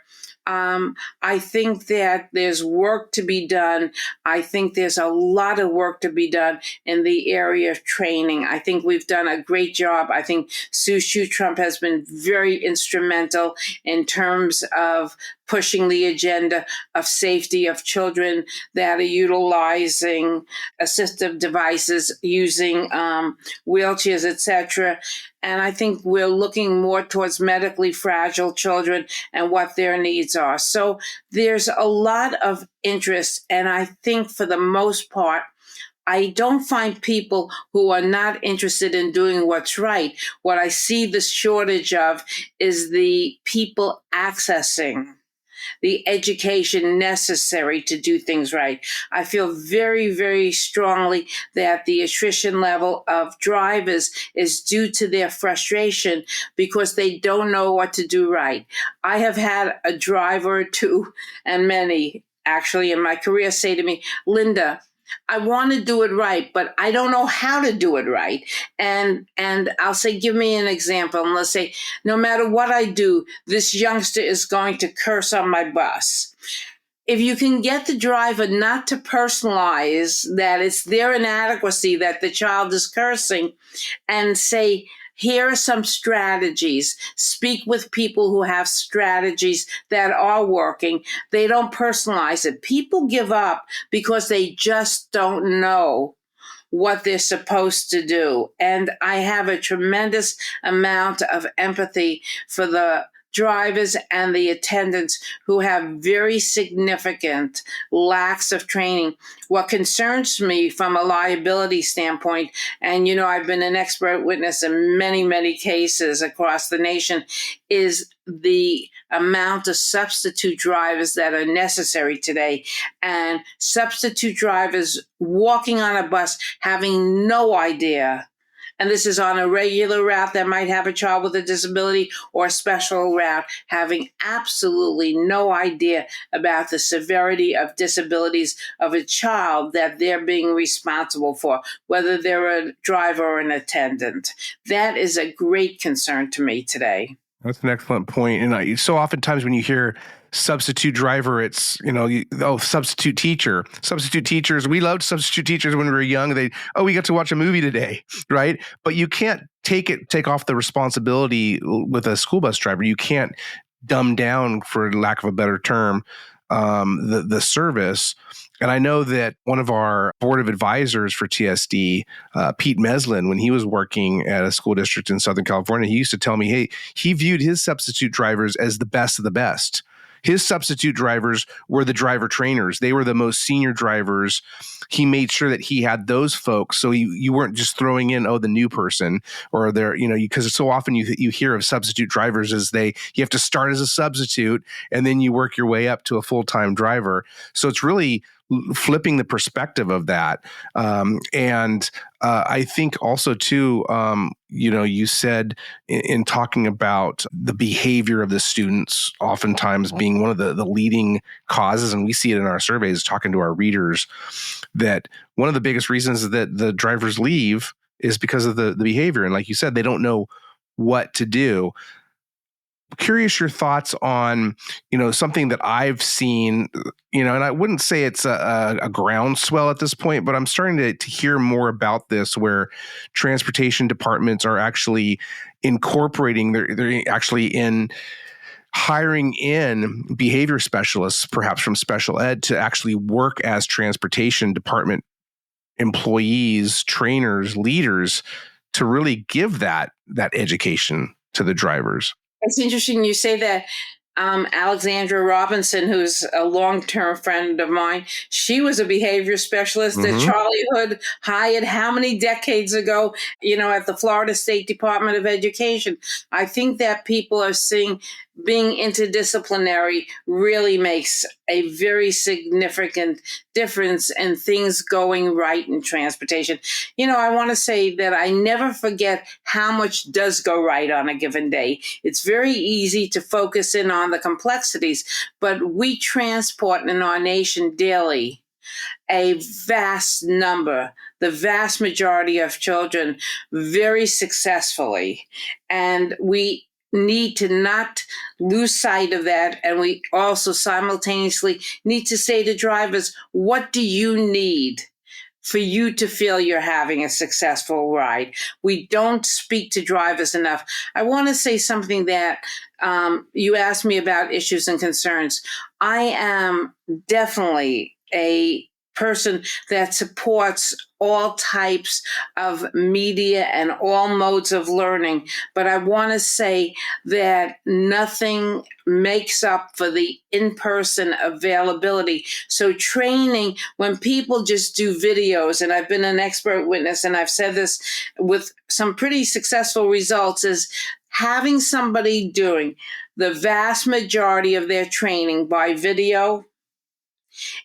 I think that there's work to be done. I think there's a lot of work to be done in the area of training. I think we've done a great job. I think Sue Trump has been very instrumental in terms of pushing the agenda of safety of children that are utilizing assistive devices, using wheelchairs, etc. And I think we're looking more towards medically fragile children and what their needs are. So there's a lot of interest. And I think for the most part, I don't find people who are not interested in doing what's right. What I see the shortage of is the people accessing the education necessary to do things right. I feel very, very strongly that the attrition level of drivers is due to their frustration because they don't know what to do right. I have had a driver or two, and many actually in my career, say to me, Linda, I want to do it right, but I don't know how to do it right. And I'll say, give me an example. And let's say, no matter what I do, this youngster is going to curse on my bus. If you can get the driver not to personalize that it's their inadequacy that the child is cursing and say, here are some strategies. Speak with people who have strategies that are working. They don't personalize it. People give up because they just don't know what they're supposed to do. And I have a tremendous amount of empathy for the drivers and the attendants who have very significant lacks of training. What concerns me from a liability standpoint, and I've been an expert witness in many, many cases across the nation, is the amount of substitute drivers that are necessary today. And substitute drivers walking on a bus having no idea. And this is on a regular route that might have a child with a disability or a special route, having absolutely no idea about the severity of disabilities of a child that they're being responsible for, whether they're a driver or an attendant. That is a great concern to me today. That's an excellent point. And so oftentimes when you hear substitute driver, it's, substitute teacher. Substitute teachers, we loved substitute teachers when we were young. We got to watch a movie today, right? But you can't take off the responsibility with a school bus driver. You can't dumb down, for lack of a better term, the service. And I know that one of our board of advisors for TSD, Pete Meslin, when he was working at a school district in Southern California, he used to tell me, hey, he viewed his substitute drivers as the best of the best. His substitute drivers were the driver trainers. They were the most senior drivers. He made sure that he had those folks. So you weren't just throwing in, the new person or because so often you hear of substitute drivers as you have to start as a substitute and then you work your way up to a full-time driver. So it's really flipping the perspective of that. And I think also too, you said in talking about the behavior of the students, oftentimes being one of the leading causes, and we see it in our surveys, talking to our readers, that one of the biggest reasons that the drivers leave is because of the behavior. And like you said, they don't know what to do. Curious your thoughts on, something that I've seen, and I wouldn't say it's a groundswell at this point, but I'm starting to hear more about this, where transportation departments are actually incorporating, they're actually in hiring in behavior specialists, perhaps from special ed, to actually work as transportation department employees, trainers, leaders, to really give that education to the drivers. It's interesting you say that. Alexandra Robinson, who's a long-term friend of mine, she was a behavior specialist that Charlie Hood hired how many decades ago, at the Florida State Department of Education. I think that people are seeing being interdisciplinary really makes a very significant difference in things going right in transportation. I want to say that I never forget how much does go right on a given day. It's very easy to focus in on the complexities, but we transport in our nation daily a vast number, the vast majority of children very successfully. And we need to not lose sight of that. And we also simultaneously need to say to drivers, what do you need for you to feel you're having a successful ride? We don't speak to drivers enough. I want to say something that you asked me about issues and concerns. I am definitely a person that supports all types of media and all modes of learning. But I want to say that nothing makes up for the in-person availability. So training, when people just do videos, and I've been an expert witness, and I've said this with some pretty successful results, is having somebody doing the vast majority of their training by video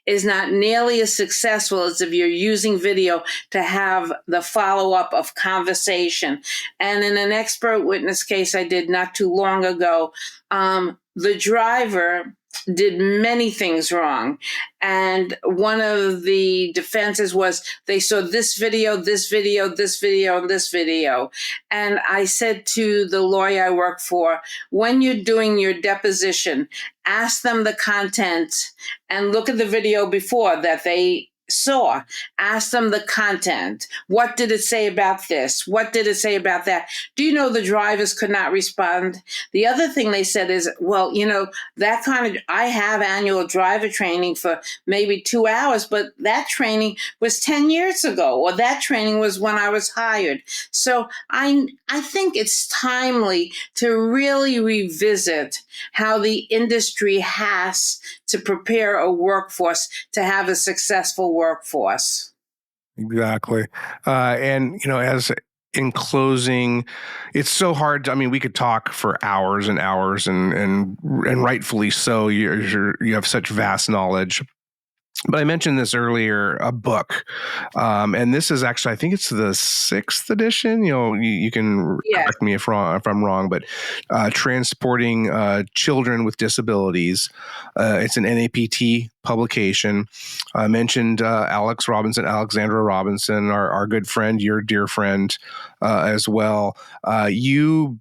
is not nearly as successful as if you're using video to have the follow-up of conversation. And in an expert witness case I did not too long ago, the driver did many things wrong. And one of the defenses was they saw this video, this video, this video, and this video. And I said to the lawyer I work for, when you're doing your deposition, ask them the content and look at the video before that they saw. Ask them the content. What did it say about this? What did it say about that? Do you know the drivers could not respond? The other thing they said is, well, that kind of, I have annual driver training for maybe 2 hours, but that training was 10 years ago, or that training was when I was hired. So I think it's timely to really revisit how the industry has to prepare a workforce to have a successful workforce. Exactly. And, as in closing, it's so hard. We could talk for hours and hours, and rightfully so. You have such vast knowledge. But I mentioned this earlier, a book. And this is actually, I think it's the 6th edition. You can correct me if I'm wrong, but Transporting Children with Disabilities. It's an NAPT publication. I mentioned Alexandra Robinson, our good friend, your dear friend as well. You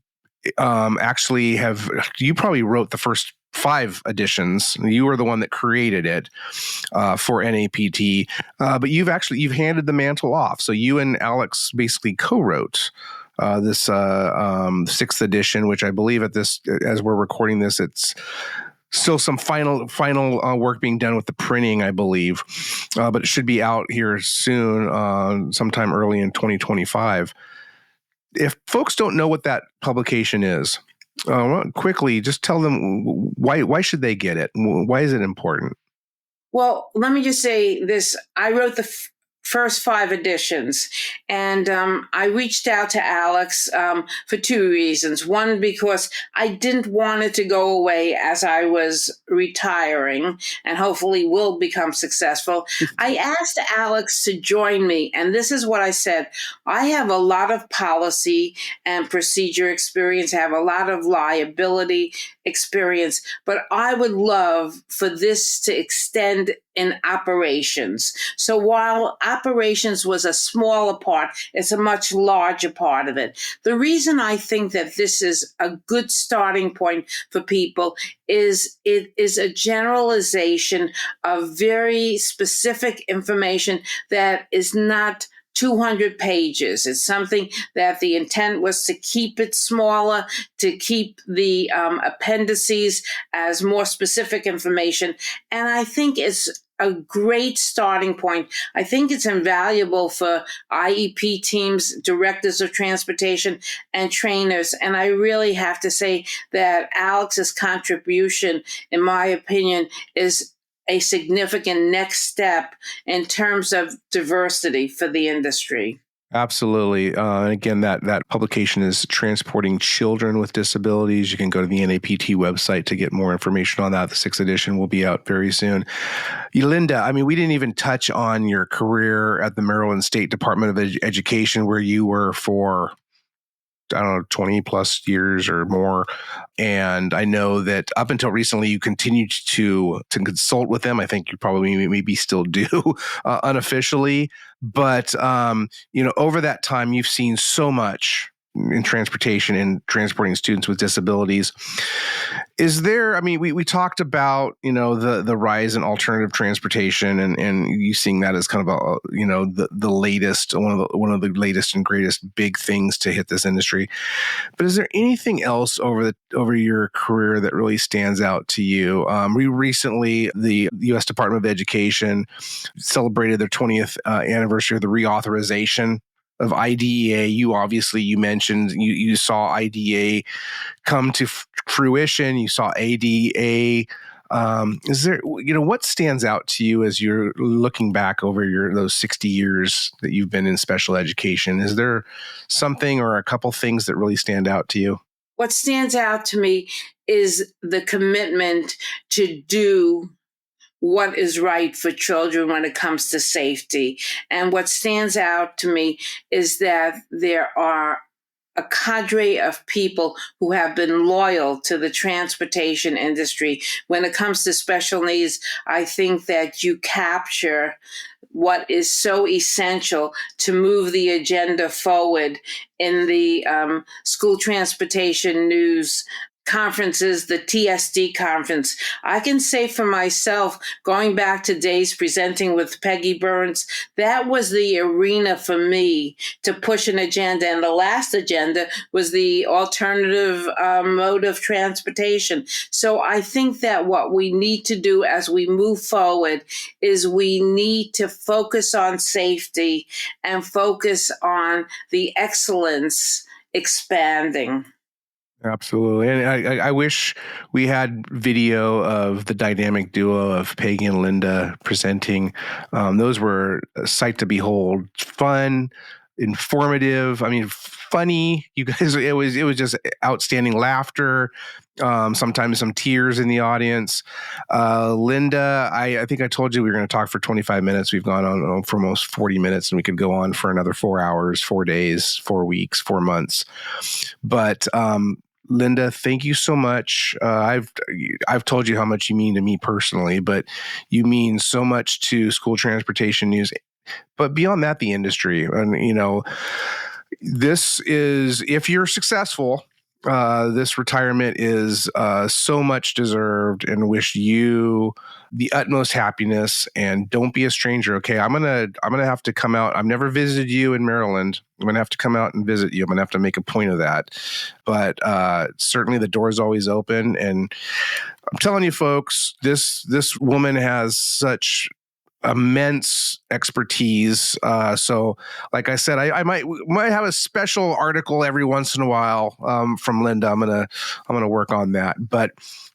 probably wrote the first 5 editions. You were the one that created it for NAPT, but you've handed the mantle off. So you and Alex basically co-wrote this 6th edition, which I believe as we're recording this, it's still some final work being done with the printing, I believe, but it should be out here soon, sometime early in 2025. If folks don't know what that publication is, quickly, just tell them why should they get it? Why is it important? Well, let me just say this. I wrote the first 5 editions. And I reached out to Alex for 2 reasons. One, because I didn't want it to go away as I was retiring and hopefully will become successful. I asked Alex to join me, and this is what I said. I have a lot of policy and procedure experience. I have a lot of liability experience, but I would love for this to extend in operations. So while operations was a smaller part, it's a much larger part of it. The reason I think that this is a good starting point for people is it is a generalization of very specific information that is not 200 pages. It's something that the intent was to keep it smaller, to keep the appendices as more specific information. And I think it's a great starting point. I think it's invaluable for IEP teams, directors of transportation, and trainers. And I really have to say that Alex's contribution, in my opinion, is a significant next step in terms of diversity for the industry. Absolutely. And again, that publication is Transporting Children with Disabilities. You can go to the NAPT website to get more information on that. The 6th edition will be out very soon. Linda, I mean, we didn't even touch on your career at the Maryland State Department of Education, where you were for, I don't know, 20 plus years or more. And I know that up until recently, you continued to consult with them. I think you probably maybe still do unofficially. But, over that time, you've seen so much in transportation and transporting students with disabilities. Is there, I mean, we talked about, the rise in alternative transportation and you seeing that as kind of the latest, one of the latest and greatest big things to hit this industry. But is there anything else over your career that really stands out to you? We recently, the U.S. Department of Education celebrated their 20th anniversary of the reauthorization of IDEA. You mentioned you saw IDEA come to fruition. You saw ADA. Is there, what stands out to you as you're looking back over those 60 years that you've been in special education? Is there something or a couple things that really stand out to you? What stands out to me is the commitment to do what is right for children when it comes to safety. And what stands out to me is that there are a cadre of people who have been loyal to the transportation industry. When it comes to special needs, I think that you capture what is so essential to move the agenda forward in the school transportation news conferences, the TSD conference. I can say for myself, going back to days presenting with Peggy Burns, that was the arena for me to push an agenda. And the last agenda was the alternative mode of transportation. So I think that what we need to do as we move forward is we need to focus on safety and focus on the excellence expanding. Absolutely. And I wish we had video of the dynamic duo of Peggy and Linda presenting. Those were a sight to behold. Fun, informative. I mean, funny. You guys, it was just outstanding laughter. Sometimes some tears in the audience. Linda, I think I told you we were going to talk for 25 minutes. We've gone on for almost 40 minutes, and we could go on for another 4 hours, 4 days, 4 weeks, 4 months. But Linda, thank you so much. I've told you how much you mean to me personally, but you mean so much to school transportation news. But beyond that, the industry. And this is, if you're successful, this retirement is so much deserved, and wish you the utmost happiness. And don't be a stranger. Okay, I'm gonna have to come out. I've never visited you in Maryland. I'm gonna have to come out and visit you. I'm gonna have to make a point of that. But certainly the door is always open. And I'm telling you, folks, this woman has such immense expertise. So like I said, I might have a special article every once in a while from Linda. I'm gonna work on that. But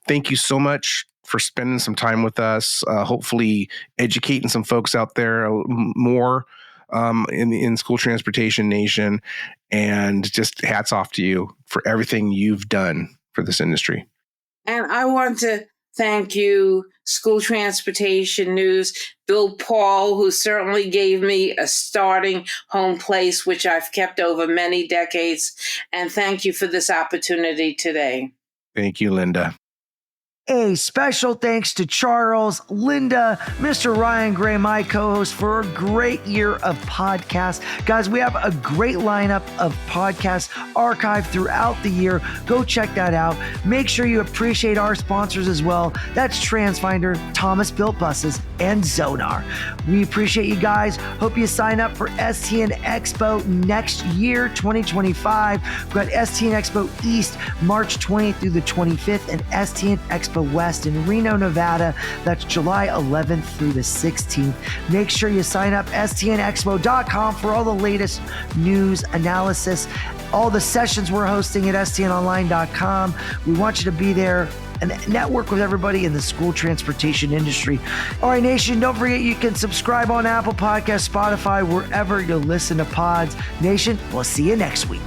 thank you so much for spending some time with us, hopefully educating some folks out there more in school transportation nation. And just hats off to you for everything you've done for this industry. And I want to thank you, School Transportation News, Bill Paul, who certainly gave me a starting home place, which I've kept over many decades. And thank you for this opportunity today. Thank you, Linda. A special thanks to Charles, Linda, Mr. Ryan Gray, my co-host, for a great year of podcasts. Guys, we have a great lineup of podcasts archived throughout the year. Go check that out. Make sure you appreciate our sponsors as well. That's TransFinder, Thomas Built Buses, and Zonar. We appreciate you guys. Hope you sign up for STN Expo next year, 2025. We've got STN Expo East, March 20th through the 25th, and STN Expo West in Reno, Nevada. That's July 11th through the 16th. Make sure you sign up stnexpo.com for all the latest news, analysis, all the sessions we're hosting at stnonline.com. We want you to be there and network with everybody in the school transportation industry. All right, Nation, don't forget you can subscribe on Apple Podcasts, Spotify, wherever you listen to pods. Nation, we'll see you next week.